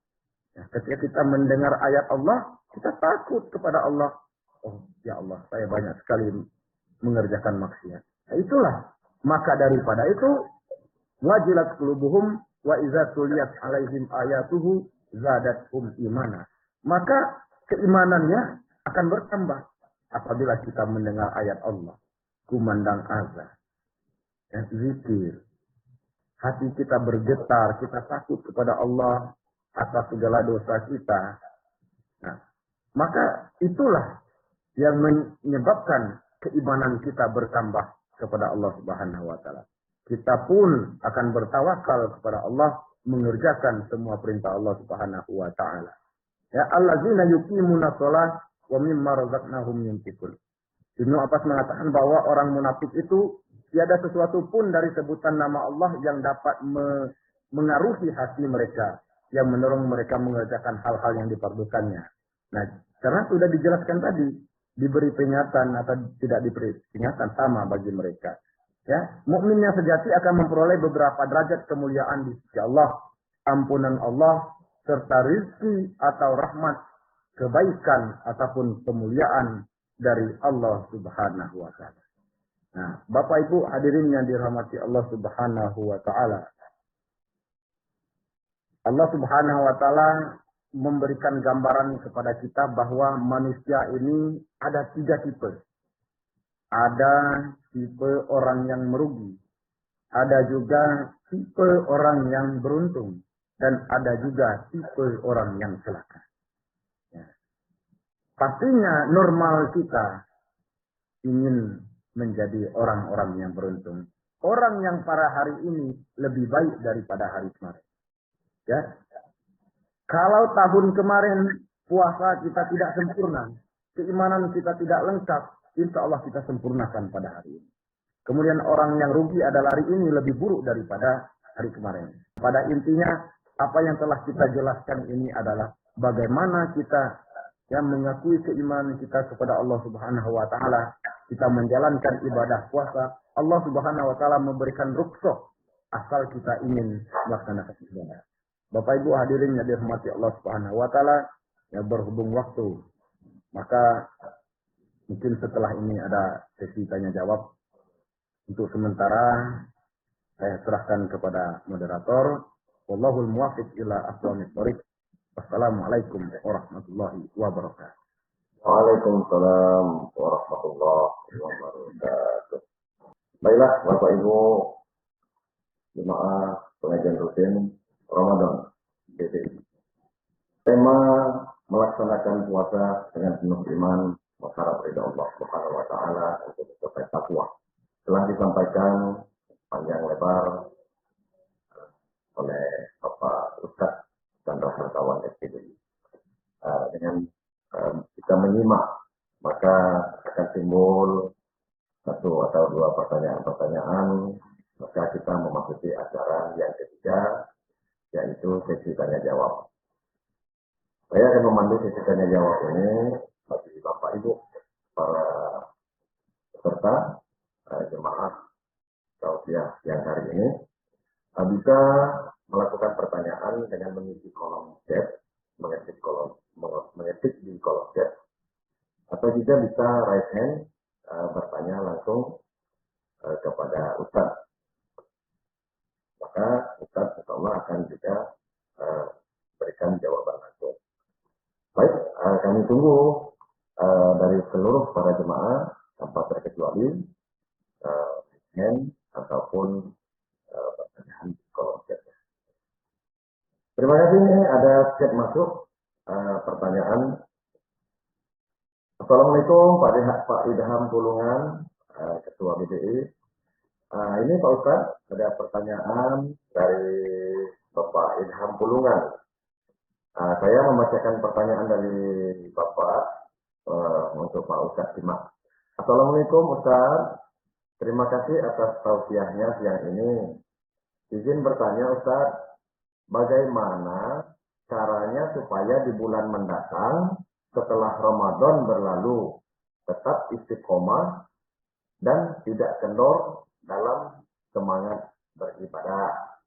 Ya, ketika kita mendengar ayat Allah, kita takut kepada Allah. Oh, ya Allah, saya banyak sekali mengerjakan maksiat. Nah, itulah. Maka daripada itu, wajilat qulubuhum wa idza tuliyat alaihim ayatuhu zadathum imana. Maka keimanannya akan bertambah apabila kita mendengar ayat Allah, kumandang azan, ya, zikir. Hati kita bergetar, kita takut kepada Allah atas segala dosa kita. Nah, maka itulah yang menyebabkan keimanan kita bertambah kepada Allah Subhanahu wa taala. Kita pun akan bertawakal kepada Allah, mengerjakan semua perintah Allah Subhanahu wa taala. Ya, allazina yuqimuna shalah wa mimma razaqnahum yunfiqun. Ibnu Abbas mengatakan bahwa orang munafik itu tiada sesuatu pun dari sebutan nama Allah yang dapat mengaruhi hati mereka, yang mendorong mereka mengerjakan hal-hal yang diperlukannya. Nah, karena sudah dijelaskan tadi, diberi peringatan atau tidak diberi peringatan sama bagi mereka. Ya, mukmin yang sejati akan memperoleh beberapa derajat kemuliaan di sisi Allah, ampunan Allah, serta rizki atau rahmat, kebaikan ataupun kemuliaan dari Allah Subhanahu wa taala. Nah, Bapak Ibu hadirin yang dirahmati Allah Subhanahu wa taala. Allah Subhanahu wa taala memberikan gambaran kepada kita bahwa manusia ini ada 3 tipe. Ada tipe orang yang merugi, ada juga tipe orang yang beruntung, dan ada juga tipe orang yang celaka. Ya. Pastinya normal kita ingin menjadi orang-orang yang beruntung. Orang yang pada hari ini lebih baik daripada hari kemarin. Ya. Kalau tahun kemarin puasa kita tidak sempurna, keimanan kita tidak lengkap, insya Allah kita sempurnakan pada hari ini. Kemudian orang yang rugi adalah hari ini lebih buruk daripada hari kemarin. Pada intinya, apa yang telah kita jelaskan ini adalah bagaimana kita yang mengakui keimanan kita kepada Allah Subhanahu wa taala, kita menjalankan ibadah puasa, Allah Subhanahu wa taala memberikan rukhsah asal kita ingin melaksanakan ibadah. Bapak Ibu hadirin yang dirahmati Allah Subhanahu wa taala, yang berhubung waktu, maka mungkin setelah ini ada sesi tanya jawab. Untuk sementara saya serahkan kepada moderator. Wallahul muwaffiq ila aqwamit thoriq. Wassalamualaikum warahmatullahi wabarakatuh. Waalaikumsalam warahmatullahi wabarakatuh. Baiklah Bapak Ibu jemaah pengajian rutin Ramadan BDI. Tema melaksanakan puasa dengan penuh iman, mengharap ridha Allah Subhanahu wa taala untuk mencapai takwa. Telah disampaikan panjang lebar oleh Bapak Ustaz Chandra Hartawan SPDI. Dengan kita menyimak, maka akan timbul 1 atau 2 pertanyaan-pertanyaan, maka kita memasuki acara yang ketiga, yaitu sesi tanya jawab. Saya akan memandu sesi tanya jawab ini bagi Bapak Ibu, para peserta jemaah tausiah yang hari ini bisa melakukan pertanyaan dengan mengisi kolom chat, mengetik di kolom chat, atau juga bisa raise hand bertanya langsung kepada Ustaz. Maka Ustaz insya akan juga berikan jawaban langsung. Baik, kami tunggu dari seluruh para jemaah tanpa terkecuali hand ataupun pertanyaan di kolom chat. Terima kasih, ada chat masuk pertanyaan. Assalamualaikum Pak Idham Pulungan, Ketua BDI. Ini Pak Ustaz, ada pertanyaan dari Bapak Idham Pulungan. Saya membacakan pertanyaan dari Bapak untuk Pak Ustaz simak. Assalamualaikum Ustaz. Terima kasih atas tausiahnya siang ini. Izin bertanya Ustaz, bagaimana caranya supaya di bulan mendatang setelah Ramadan berlalu tetap istiqomah dan tidak kendor dalam semangat beribadah?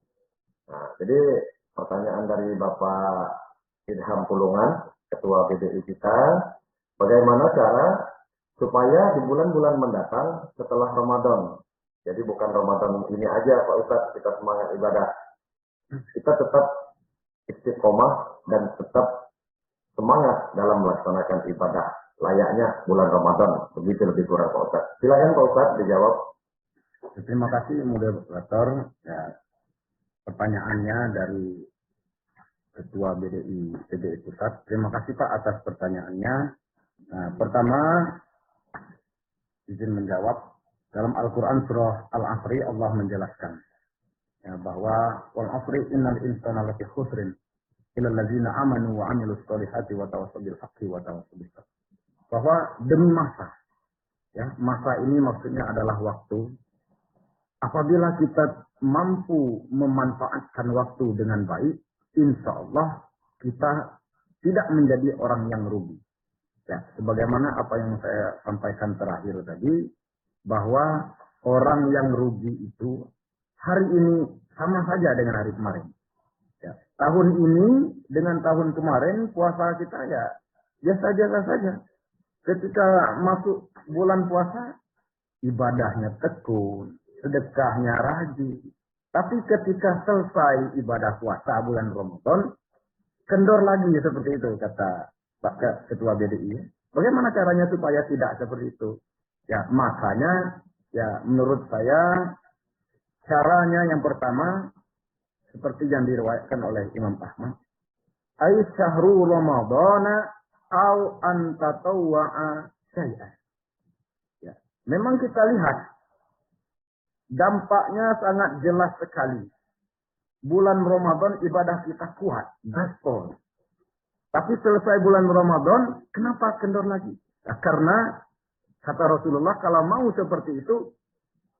Nah, jadi pertanyaan dari Bapak Idham Pulungan, Ketua BDI kita, bagaimana cara supaya di bulan-bulan mendatang setelah Ramadan, jadi bukan Ramadan ini aja Pak Ustadz kita semangat ibadah, kita tetap istiqomah dan tetap semangat dalam melaksanakan ibadah layaknya bulan Ramadan, begitu lebih kurang Pak Ustadz. Silakan Pak Ustadz dijawab. Terima kasih moderator. Ya, pertanyaannya dari Ketua BDI Pusat. Terima kasih Pak atas pertanyaannya. Nah, pertama izin menjawab. Dalam Al-Quran surah Al-Asri Allah menjelaskan ya, bahwa wal asri innal insana lafi khusrin illa allazina amanu wa amilus solihati wa tawassaw bil haqqi wa tawassaw bis sabr. Bahwa demi masa, ya, masa ini maksudnya adalah waktu. Apabila kita mampu memanfaatkan waktu dengan baik, insya Allah kita tidak menjadi orang yang rugi. Ya, sebagaimana apa yang saya sampaikan terakhir tadi, bahwa orang yang rugi itu hari ini sama saja dengan hari kemarin. Ya. Tahun ini dengan tahun kemarin puasa kita ya saja. Ketika masuk bulan puasa ibadahnya tekun, sedekahnya rajin. Tapi ketika selesai ibadah puasa bulan Ramadan, kendor lagi seperti itu kata Pak Ketua BDI. Bagaimana caranya supaya tidak seperti itu? Ya, makanya ya menurut saya caranya yang pertama seperti yang diriwayatkan oleh Imam Ahmad. Ai syahru Ramadana au antatawwa'a syai'an. Ya. Memang kita lihat dampaknya sangat jelas sekali. Bulan Ramadan ibadah kita kuat, gaspol. Tapi selesai bulan Ramadan, kenapa kendor lagi? Nah, karena kata Rasulullah, kalau mau seperti itu,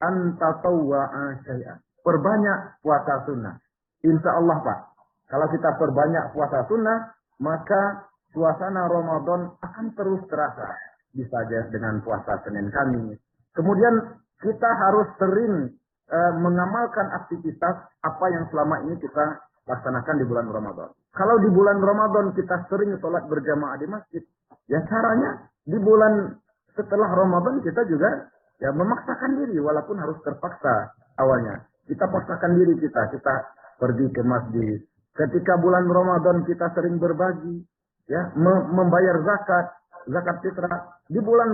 antatawwa'a syai'an. Perbanyak puasa sunnah. Insya Allah Pak, kalau kita perbanyak puasa sunnah, maka suasana Ramadan akan terus terasa. Bisa saja dengan puasa Senin Kamis. Kemudian kita harus sering mengamalkan aktivitas apa yang selama ini kita laksanakan di bulan Ramadan. Kalau di bulan Ramadan kita sering sholat berjamaah di masjid, ya caranya di bulan setelah Ramadan kita juga ya memaksakan diri walaupun harus terpaksa awalnya. Kita paksakan diri kita pergi ke masjid. Ketika bulan Ramadan kita sering berbagi, ya membayar zakat fitrah. Di bulan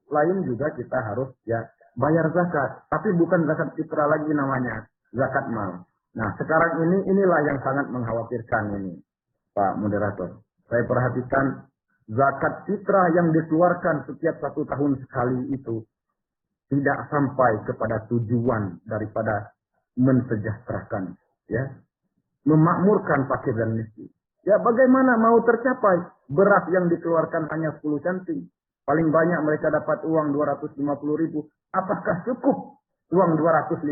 lain juga kita harus ya bayar zakat, tapi bukan zakat fitrah lagi namanya, zakat mal. Nah, sekarang inilah yang sangat mengkhawatirkan ini, Pak Moderator. Saya perhatikan zakat fitrah yang dikeluarkan setiap 1 tahun sekali itu tidak sampai kepada tujuan daripada mensejahterakan, ya, memakmurkan fakir dan miskin. Ya, bagaimana mau tercapai beras yang dikeluarkan hanya 10 centing? Paling banyak mereka dapat uang 250.000. Apakah cukup uang 250.000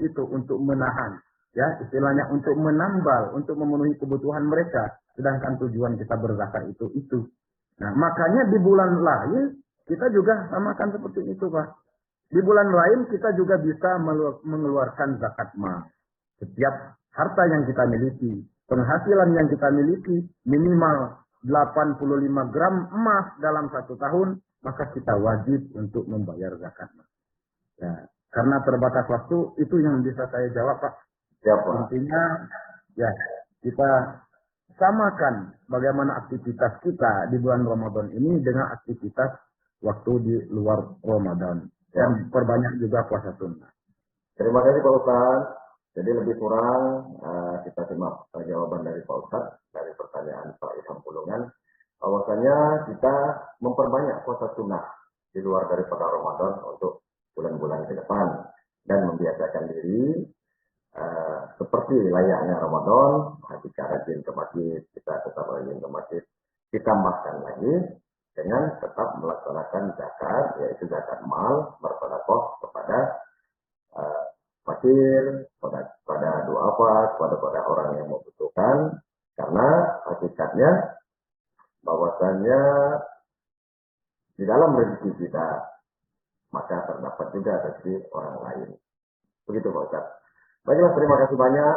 itu untuk menahan? Ya, istilahnya untuk menambal, untuk memenuhi kebutuhan mereka. Sedangkan tujuan kita berzakat itu. Nah, makanya di bulan lain kita juga samakan seperti itu, Pak. Di bulan lain kita juga bisa mengeluarkan zakat mal. Setiap harta yang kita miliki, penghasilan yang kita miliki minimal 85 gram emas dalam 1 tahun, maka kita wajib untuk membayar zakat. Ya, karena terbatas waktu, itu yang bisa saya jawab, Pak. Intinya, ya, kita samakan bagaimana aktivitas kita di bulan Ramadan ini dengan aktivitas waktu di luar Ramadan. Dan perbanyak juga puasa sunnah. Terima kasih Pak Ustaz. Jadi lebih kurang kita simak jawaban dari Pak Ustaz dari pertanyaan Pak Ilham Pulungan. Bahwasanya kita memperbanyak puasa sunnah di luar daripada Ramadan untuk bulan-bulan ke depan dan membiasakan diri seperti layaknya Ramadan. Jika rajin ke masjid, kita tetap rajin ke masjid. Ditambahkan lagi dengan tetap melaksanakan zakat, yaitu zakat mal bersedekah kepada fakir, pada duafa, kepada orang yang membutuhkan, karena hakikatnya bahwasanya di dalam rezeki kita maka terdapat juga rezeki orang lain. Begitu Pak Ustaz. Baiklah, terima kasih banyak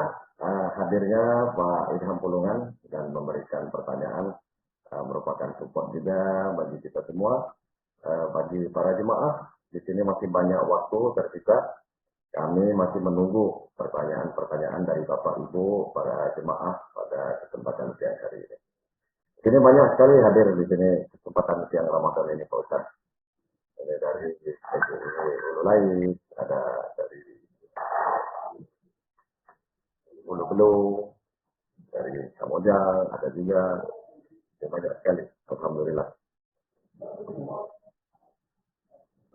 hadirnya Pak Ilham Pulungan dan memberikan pertanyaan, merupakan support juga bagi kita semua, bagi para jemaah. Di sini masih banyak waktu tersisa. Kami masih menunggu pertanyaan-pertanyaan dari Bapak Ibu para jemaah pada kesempatan siang hari ini. Ini banyak sekali hadir di sini kesempatan siang Ramadan ini Pak Ustaz. Ini dari Ululai, ada dari Ulu Belu, dari Samojang, ada juga. Banyak sekali, alhamdulillah.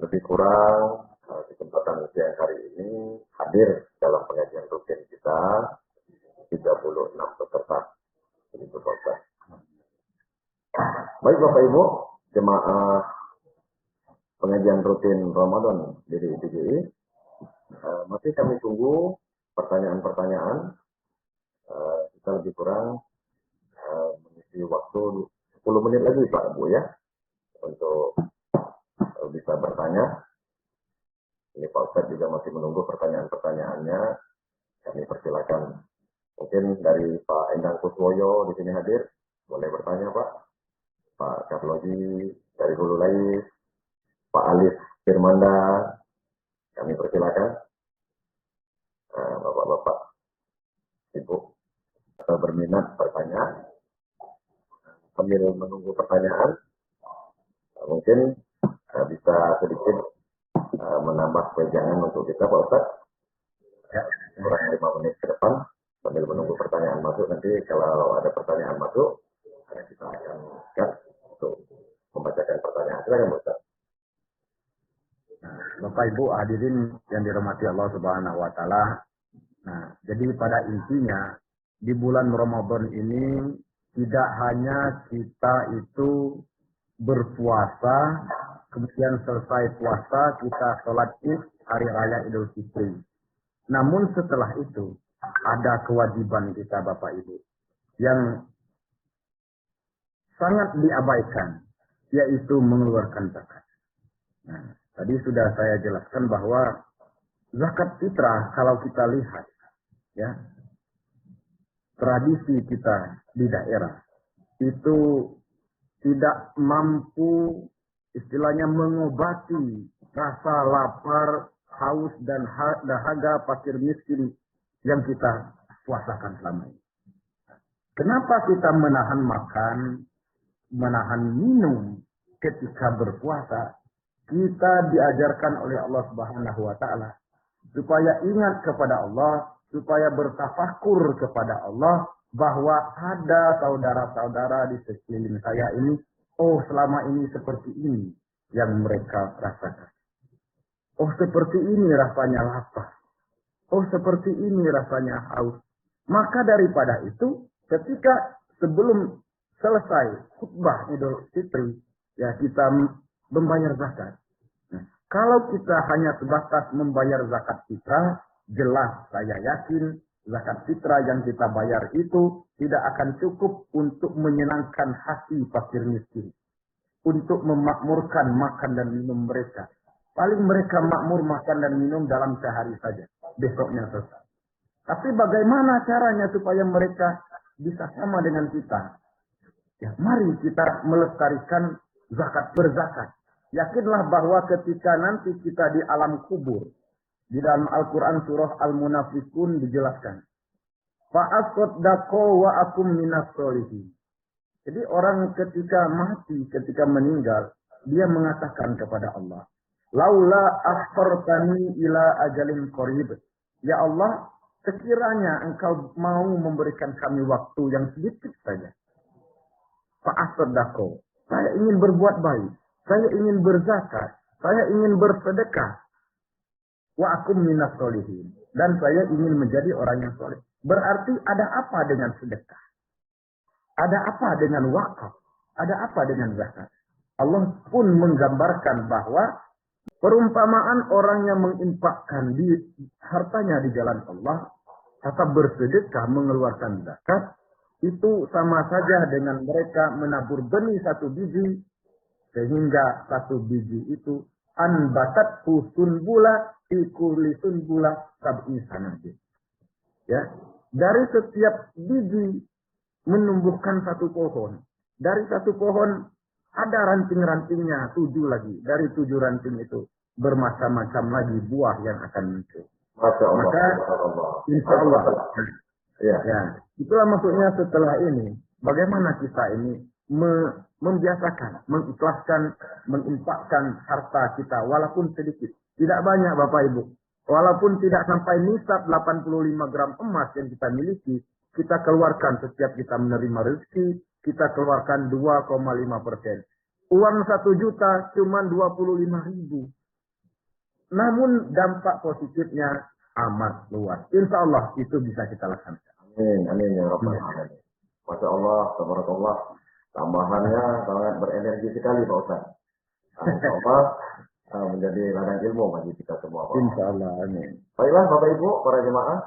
Lebih kurang kesempatan siang hari ini hadir dalam pengajian rutin kita 36 peserta. Begitu Pak Ustaz. Baik Bapak Ibu, jemaah pengajian rutin Ramadan dari ITGI, masih kami tunggu pertanyaan-pertanyaan. Kita lebih kurang mengisi waktu 10 menit lagi Pak Ibu ya, untuk bisa bertanya. Ini Pak Ustadz juga masih menunggu pertanyaan-pertanyaannya. Kami persilakan. Mungkin dari Pak Endang Kuswoyo di sini hadir. Boleh bertanya Pak. Pak Carloji dari Hulu Lais. Pak Alif Firmanda. Kami persilakan. Bapak-bapak, Ibu, atau berminat bertanya. Sambil menunggu pertanyaan, mungkin bisa sedikit menambah wejangan untuk kita Pak Ustadz. Ya, kurang 5 menit ke depan sambil menunggu pertanyaan masuk. Nanti kalau ada pertanyaan masuk, kita akan cut untuk membacakan pertanyaan. Silakan Pak Ustadz. Bapak Ibu hadirin yang dirahmati Allah Subhanahu wa taala. Nah, jadi pada intinya di bulan Ramadan ini tidak hanya kita itu berpuasa, kemudian selesai puasa kita sholat Id hari raya Idul Fitri. Namun setelah itu ada kewajiban kita Bapak Ibu yang sangat diabaikan, yaitu mengeluarkan zakat. Nah, tadi sudah saya jelaskan bahwa zakat fitrah kalau kita lihat, ya, tradisi kita di daerah itu tidak mampu istilahnya mengobati rasa lapar, haus dan dahaga fakir miskin yang kita puasakan selama ini. Kenapa kita menahan makan, menahan minum ketika berpuasa? Kita diajarkan oleh Allah Subhanahu wa taala supaya ingat kepada Allah, supaya bertafakur kepada Allah bahwa ada saudara-saudara di sekeliling saya ini, oh selama ini seperti ini yang mereka rasakan. Oh seperti ini rasanya lapar. Oh seperti ini rasanya haus. Maka daripada itu, ketika sebelum selesai khutbah Idul Fitri, ya kita membayar zakat. Nah, kalau kita hanya sebatas membayar zakat fitrah, jelas saya yakin zakat fitrah yang kita bayar itu tidak akan cukup untuk menyenangkan hati fakir miskin, untuk memakmurkan makan dan minum mereka. Paling mereka makmur makan dan minum dalam sehari saja, besoknya selesai. Tapi bagaimana caranya supaya mereka bisa sama dengan kita? Ya, mari kita melestarikan zakat berzakat. Yakinlah bahwa ketika nanti kita di alam kubur, di dalam Al-Quran surah Al-Munafikun dijelaskan, fa'asodako wa akum minas solihin. Jadi orang ketika mati, ketika meninggal, dia mengatakan kepada Allah, laula akhfartani ila ajalin qarib. Ya Allah, sekiranya engkau mau memberikan kami waktu yang sedikit saja. Fa'asodako. Saya ingin berbuat baik. Saya ingin berzakat. Saya ingin bersedekah. Wa akum minas solihin. Dan saya ingin menjadi orang yang soleh. Berarti ada apa dengan sedekah? Ada apa dengan wakaf? Ada apa dengan zakat? Allah pun menggambarkan bahwa perumpamaan orang yang menginfakkan di hartanya di jalan Allah atau bersedekah mengeluarkan zakat itu sama saja dengan mereka menabur benih satu biji sehingga satu biji itu anbatat sunbula ikuli sunbula sab'i sanadin. Ya, dari setiap biji menumbuhkan satu pohon. Dari satu pohon ada ranting-rantingnya 7 lagi. Dari 7 ranting itu bermacam-macam lagi buah yang akan muncul. Maka insya Allah. Ya, itulah maksudnya setelah ini. Bagaimana kita ini membiasakan, mengikhlaskan, menginfakkan harta kita walaupun sedikit. Tidak banyak Bapak Ibu. Walaupun tidak sampai nisab 85 gram emas yang kita miliki, kita keluarkan setiap kita menerima rezeki, kita keluarkan 2,5%. Uang 1 juta cuma 25.000. Namun dampak positifnya amat luas. Insya Allah itu bisa kita laksanakan. Amin, amin ya Rabbal Alamin. Masya Allah, tabarakallah. Tambahannya sangat berenergi sekali Pak Ustaz. Insya Allah menjadi ladang ilmu bagi kita semua Pak. Insya Allah, amin. Baiklah Bapak Ibu, para jemaah,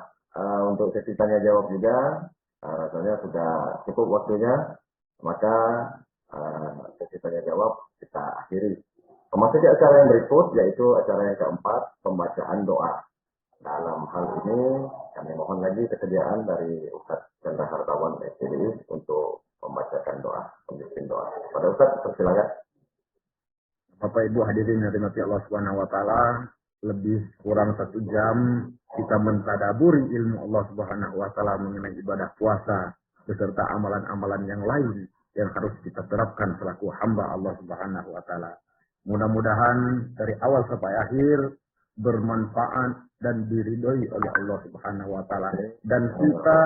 untuk sesi tanya jawab juga, rasanya sudah cukup waktunya. Maka sesi tanya jawab kita akhiri. Memasuki acara yang berikut, yaitu acara yang keempat, pembacaan doa. Dalam hal ini, kami mohon lagi kesediaan dari Ustadz Chandra Hartawan SPDI untuk membacakan doa, pemimpin doa. Pada Ustadz, persilakan. Bapak Ibu hadirin yang dirahmati Allah Subhanahu wa taala, lebih kurang 1 jam kita mentadaburi ilmu Allah Subhanahu wa taala mengenai ibadah puasa beserta amalan-amalan yang lain yang harus kita terapkan selaku hamba Allah Subhanahu wa taala. Mudah-mudahan dari awal sampai akhir bermanfaat dan diridhoi oleh Allah Subhanahu wa taala dan kita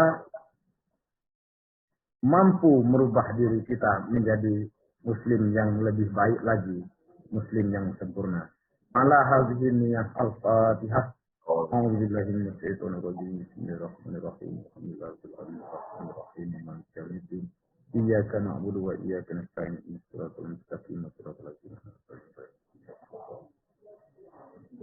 mampu merubah diri kita menjadi muslim yang lebih baik lagi, muslim yang sempurna. Ala hadhihi niyyah al-Fatihah. A'udzu billahi minasy syaithanir rajim. Bismillahirrahmanirrahim. Alhamdulillahirrahmanirrahim. Maliki yaumiddin. Iyyaka na'budu wa iyyaka nasta'in. Shiratal mustaqim. Shiratal ladzina an'amta 'alaihim.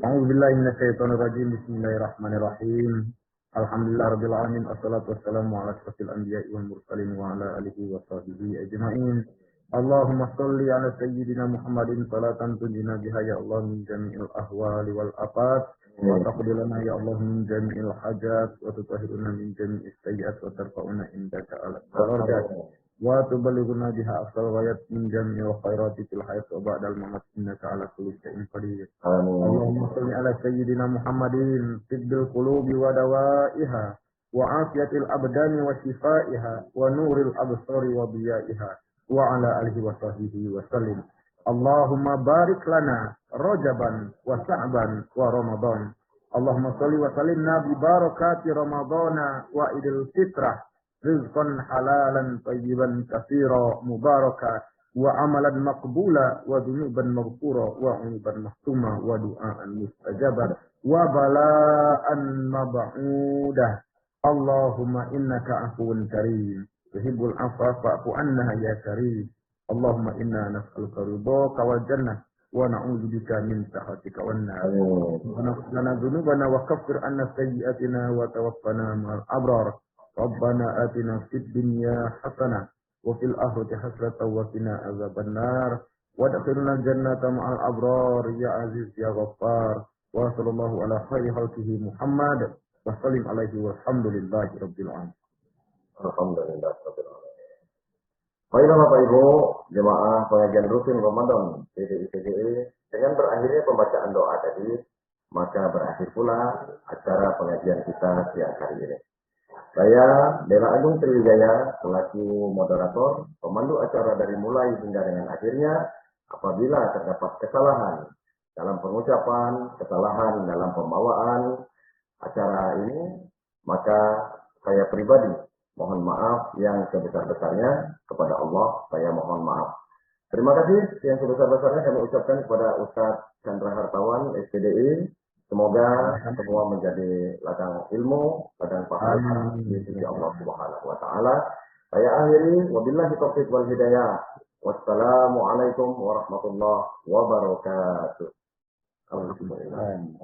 A'udzu billahi minasy syaithanir rajim. Bismillahirrahmanirrahim. Alhamdulillahirabbil alamin. Wassalatu wassalamu ala asyrofil anbiya'i wal mursalin wa ala alihi wa sahbihi ajma'in. Allahumma sholli ala sayyidina Muhammadin salatan tunjina biha ya Allah min jami'il ahwali wal afat wa taqdi lana ya Allah min jami'il hajat wa tutahhiruna min jami'is sayyi'at wa tarfa'una indaka ala darajat wa tuballighuna biha aqsal ghayat min jami'il khairati fil hayat wa ba'dal mamat innaka ala kulli syai'in qadir. Allahumma sholli ala sayyidina Muhammadin tibbil qulubi wa dawaiha wa afiyatil abdani wa shifaiha wa nuril absari wa biyaiha wa ala alihi wa sahbihi wa sallim. Allahumma barik lana Rajaban wa Sa'ban wa Ramadan. Allahumma sholli wa sallimna bi barakati Ramadana wa Idul Fitrah. Rizqan halalan tayyiban katsira mubaraka wa amalan maqbula wa dhunuban maghfura wa uniban mahtuma wa du'aan mustajabar wa bala'an mab'udah. Allahumma innaka afuwun karim tuhibbul afwa fa'fu anna ya karim. Allahumma inna nas'aluka ridhaka wal jannah wa na'udzubika min sakhatika wan nar. Lana dzunubana wa kaffir anna sayyi'atina wa tawaffana ma'al abrar. Rabbana atina fid dunya hasanah wa fil akhirati hasanah wa qina azaban nar. Wa adkhilna jannata ma'al abrar ya aziz ya ghaffar. Wa sallallahu ala khairi khalqihi Muhammad wa sallim alaihi walhamdulillahi rabbil alamin. Alhamdulillah. Baiklah Bapak Ibu, jemaah pengajian rutin Ramadan PDI dengan berakhirnya pembacaan doa tadi, maka berakhir pula acara pengajian kita siang hari ini. Saya Dela Agung Triwijaya selaku moderator, pemandu acara dari mulai hingga dengan akhirnya. Apabila terdapat kesalahan dalam pengucapan, kesalahan dalam pembawaan acara ini, maka saya pribadi mohon maaf yang sebesar-besarnya kepada Allah, saya mohon maaf. Terima kasih yang sebesar-besarnya kami ucapkan kepada Ustadz Chandra Hartawan, SPDI. Semoga semua menjadi ladang ilmu, ladang pahala di sisi Allah Subhanahu wa taala. Saya akhiri, wabillahi taufiq wal hidayah. Wassalamualaikum warahmatullahi wabarakatuh. Alhamdulillah.